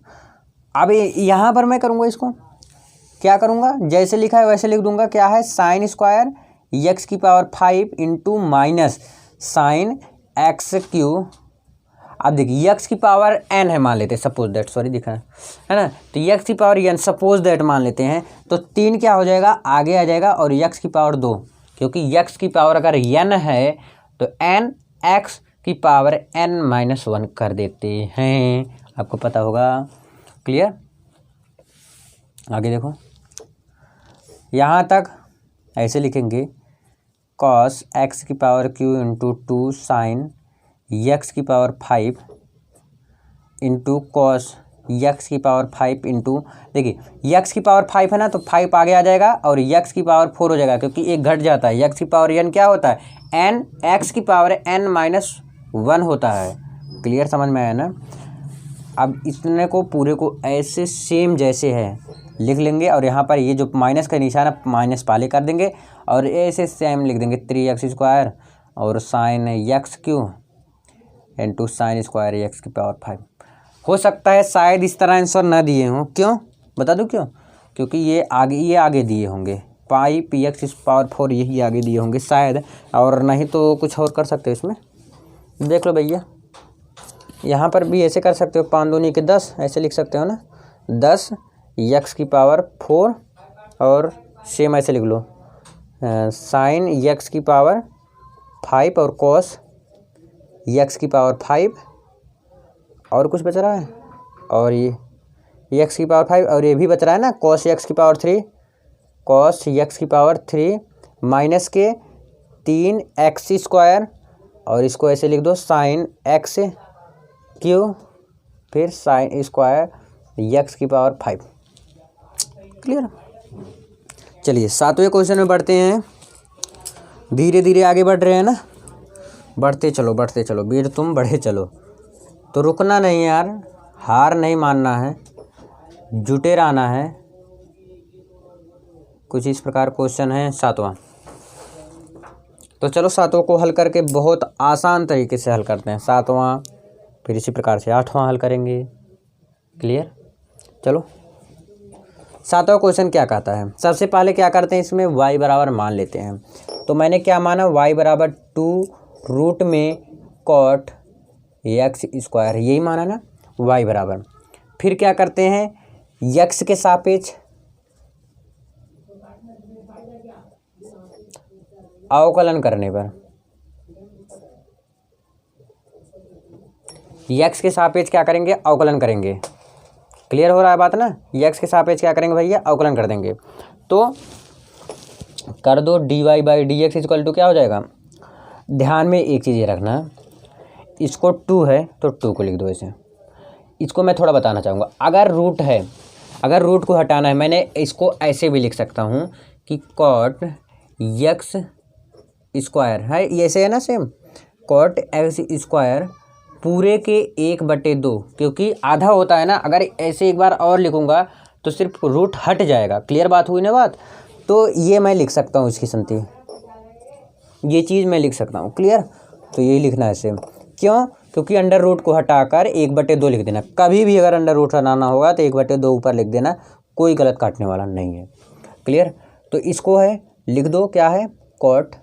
अब यहाँ पर मैं करूँगा, इसको क्या करूँगा, जैसे लिखा है वैसे लिख दूँगा, क्या है साइन स्क्वायर एक्स की power 5 into minus sine x Q. अब देखिए एक्स की पावर एन है मान लेते हैं, सपोज दैट, सॉरी दिखा है ना, तो एक्स की पावर एन सपोज दैट मान लेते हैं, तो 3 क्या हो जाएगा, आगे आ जाएगा, और एक्स की पावर 2, क्योंकि एक्स की पावर अगर एन है तो एन एक्स की पावर n माइनस 1 कर देते हैं, आपको पता होगा। क्लियर, आगे देखो, यहाँ तक ऐसे लिखेंगे कॉस एक्स की power Q into 2 sine x की पावर 5 इंटू कॉस यक्स की पावर 5 इंटू, देखिए यक्स की पावर 5 है ना, तो 5 आगे आ जाएगा और यक्स की पावर 4 हो जाएगा, क्योंकि एक घट जाता है। यक्स की पावर एन क्या होता है, एन, एक्स की पावर एन माइनस 1 होता है। क्लियर, समझ में आया ना। अब इतने को पूरे को ऐसे सेम जैसे है लिख लेंगे, और यहाँ पर ये जो माइनस का निशान है माइनस पहले कर देंगे, और ऐसे सेम लिख देंगे 3x² और sign x Q into sine square x की पावर 5। हो सकता है शायद इस तरह आंसर ना दिए हों, क्यों बता दूं क्यों, क्योंकि ये आगे दिए होंगे, पाई पी एक्स इस पावर 4 यही आगे दिए होंगे शायद, और नहीं तो कुछ और कर सकते हो इसमें। देख लो भैया, यहाँ पर भी ऐसे कर सकते हो, 5 दूनी के 10 ऐसे लिख सकते हो ना, 10 यक्स की पावर 4 और सेम ऐसे लिख लो साइन यक्स की पावर 5 और कॉस यक्स की पावर 5, और कुछ बच रहा है, और ये यक्स की पावर 5, और ये भी बच रहा है ना कॉस यक्स की पावर 3, कॉस यक्स की पावर 3 माइनस के 3x², और इसको ऐसे लिख दो साइन एक्स क्यू फिर साइन स्क्वायर यक्स की पावर 5। क्लियर। चलिए 7वें क्वेश्चन में बढ़ते हैं, धीरे धीरे आगे बढ़ रहे हैं ना, बढ़ते चलो वीर तुम बढ़े चलो, तो रुकना नहीं यार, हार नहीं मानना है, जुटे रहना है। कुछ इस प्रकार क्वेश्चन है 7वां, तो चलो 7वां को हल करके बहुत आसान तरीके से हल करते हैं 7वां, फिर इसी प्रकार से 8वां हल करेंगे। क्लियर। चलो 7वां क्वेश्चन क्या कहता है, सबसे पहले क्या करते हैं, इसमें y बराबर मान लेते हैं। तो मैंने क्या माना, y बराबर 2 रूट में कॉट x², यही माना ना y बराबर। फिर क्या करते हैं, x के सापेक्ष अवकलन करने पर, x के सापेक्ष क्या करेंगे, अवकलन करेंगे। क्लियर हो रहा है बात ना, x के सापेक्ष क्या करेंगे भैया, अवकलन कर देंगे। तो कर दो dy/dx इक्वल टू क्या हो जाएगा, ध्यान में एक चीज़ ये रखना, इसको 2 है तो 2 को लिख दो ऐसे। इसको मैं थोड़ा बताना चाहूँगा, अगर रूट है, अगर रूट को हटाना है, मैंने इसको ऐसे भी लिख सकता हूँ कि कॉट x² है, ऐसे है ना सेम, कॉट x² पूरे के 1/2, क्योंकि आधा होता है ना, अगर ऐसे एक बार और लिखूँगा तो सिर्फ रूट हट जाएगा। क्लियर बात हुई ना बात, तो ये मैं लिख सकता हूँ इसकी संति, ये चीज़ मैं लिख सकता हूँ। क्लियर, तो यही लिखना है सेम, क्यों, क्योंकि अंडर रूट को हटाकर 1/2 लिख देना, कभी भी अगर अंडर रूट हटाना होगा तो 1/2 ऊपर लिख देना, कोई गलत काटने वाला नहीं है। क्लियर, तो इसको है लिख दो, क्या है, कॉट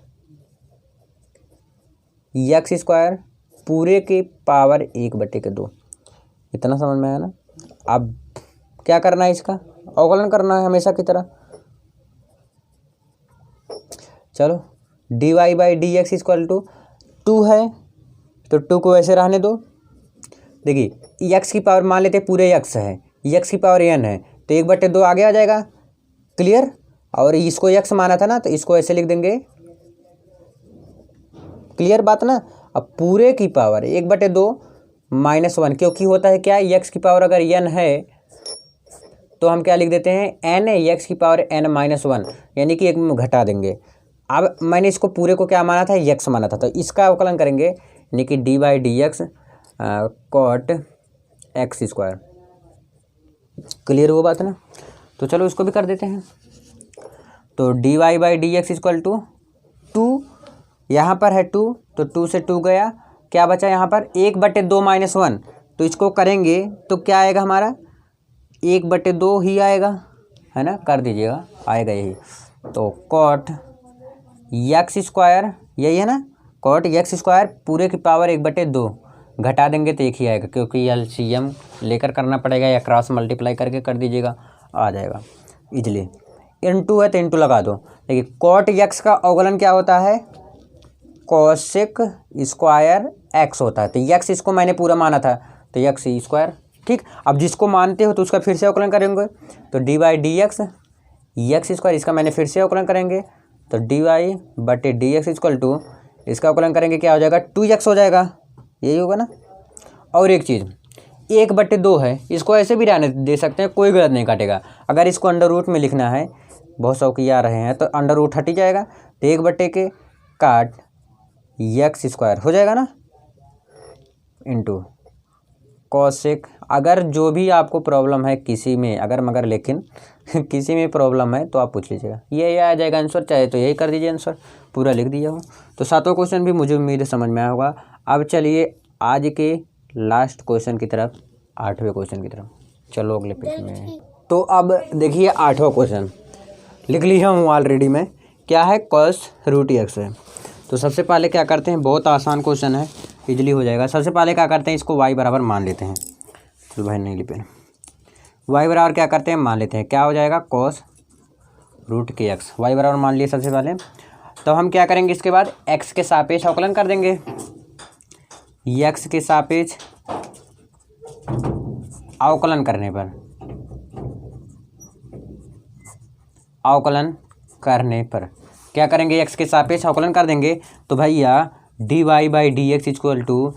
x² पूरे के पावर 1/2, इतना समझ में आया ना। अब क्या करना है, इसका अवकलन करना है हमेशा की तरह। चलो dy/dx इक्वल टू 2 है तो 2 को ऐसे रहने दो। देखिए x की पावर मान लेते पूरे x है, x की पावर n है, तो 1/2 आगे आ जाएगा। क्लियर, और इसको x माना था ना, तो इसको ऐसे लिख देंगे। क्लियर बात ना। अब पूरे की पावर 1/2 -1, क्योंकि होता है क्या, x की पावर अगर n है तो हम क्या लिख देते हैं, n है, x की पावर n-1, यानी कि एक में घटा देंगे। अब मैंने इसको पूरे को क्या माना था, x माना था, तो इसका अवकलन करेंगे, यानी कि dy/dx कॉट x²। क्लियर वो बात ना। तो चलो इसको भी कर देते हैं। तो dy/dx इक्वल टू 2, यहाँ पर है 2, तो 2 से 2 गया, क्या बचा यहाँ पर 1/2 -1, तो इसको करेंगे तो क्या आएगा हमारा 1/2 ही आएगा, है ना, कर दीजिएगा, आएगा यही। तो कॉट x², यही है ना, कॉट x² पूरे की पावर 1/2 घटा देंगे तो एक ही आएगा, क्योंकि LCM लेकर करना पड़ेगा या क्रॉस मल्टीप्लाई करके कर दीजिएगा, आ जाएगा इजली। इनटू है तो इनटू लगा दो। देखिए कॉट x का अवकलन क्या होता है, कोसेक स्क्वायर x होता है, तो x इसको मैंने पूरा माना था, तो x²। ठीक, अब जिसको मानते हो तो उसका फिर से अवकलन करेंगे, तो dy/dx x², इसका मैंने फिर से अवकलन करेंगे, तो dy/dx इक्वल टू इसका अवकलन करेंगे क्या हो जाएगा 2x हो जाएगा, यही होगा ना। और एक चीज़ 1/2 है, इसको ऐसे भी रहने दे सकते हैं, कोई गलत नहीं काटेगा। अगर इसको अंडर रूट में लिखना है, बहुत शौकिया आ रहे हैं, तो अंडर रूट हट ही जाएगा, तो 1/2 के काट x² हो जाएगा ना, इंटू कॉसेक। अगर जो भी आपको प्रॉब्लम है किसी में, अगर मगर लेकिन किसी में प्रॉब्लम है तो आप पूछ लीजिएगा, ये आ जाएगा आंसर, चाहे तो यही कर दीजिए आंसर, पूरा लिख दीजिए हो। तो 7वां क्वेश्चन भी मुझे उम्मीद है समझ में आया होगा। अब चलिए आज के लास्ट क्वेश्चन की तरफ, 8वें क्वेश्चन की तरफ। चलो अगले पेज में। तो अब देखिए 8वां क्वेश्चन लिख लिया हूँ ऑलरेडी मैं, क्या है cos√x है। तो सबसे पहले क्या करते हैं, बहुत आसान क्वेश्चन है, इजली हो जाएगा। सबसे पहले क्या करते हैं, इसको y बराबर मान लेते हैं। चलो भाई नहीं लिखे, y बराबर क्या करते हैं मान लेते हैं, क्या हो जाएगा cos√x, y बराबर मान लिए सबसे पहले। तो हम क्या करेंगे, इसके बाद x के सापेक्ष अवकलन कर देंगे, x के सापेक्ष अवकलन करने पर, अवकलन करने पर क्या करेंगे, x के सापेक्ष अवकलन कर देंगे। तो भैया dy/dx equal to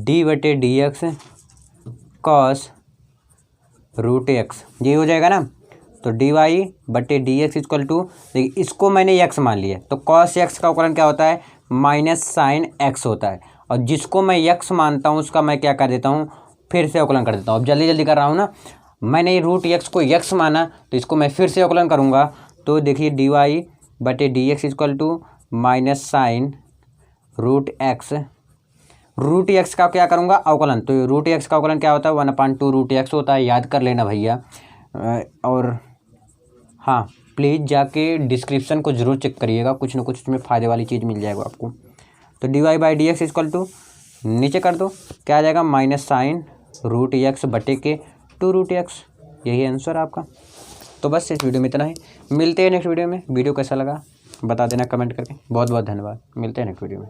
d/dx cos√x, ये हो जाएगा ना। तो dy/dx इक्वल टू, देखिए इसको मैंने x मान लिया, तो cos x का अवकलन क्या होता है, -sin x होता है। और जिसको मैं x मानता हूँ उसका मैं क्या कर देता हूँ, फिर से अवकलन कर देता हूँ। अब जल्दी जल्दी कर रहा हूँ ना, मैंने √x को x माना, तो इसको मैं फिर से अवकलन करूँगा। तो देखिए dy/dx equal to -sin √x, √x का क्या करूँगा अवकलन, तो √x का अवकलन क्या होता है 1/2 √x होता है, याद कर लेना भैया। और हाँ प्लीज़ जाके डिस्क्रिप्शन को ज़रूर चेक करिएगा, कुछ ना कुछ उसमें फ़ायदे वाली चीज़ मिल जाएगा आपको। तो dy/dx इक्वल टू नीचे कर दो, क्या आ जाएगा -sin √x बटे के 2√x, यही आंसर आपका। तो बस इस वीडियो में इतना ही, मिलते हैं नेक्स्ट वीडियो में। वीडियो कैसा लगा बता देना कमेंट करके। बहुत बहुत धन्यवाद, मिलते हैं नेक्स्ट वीडियो में।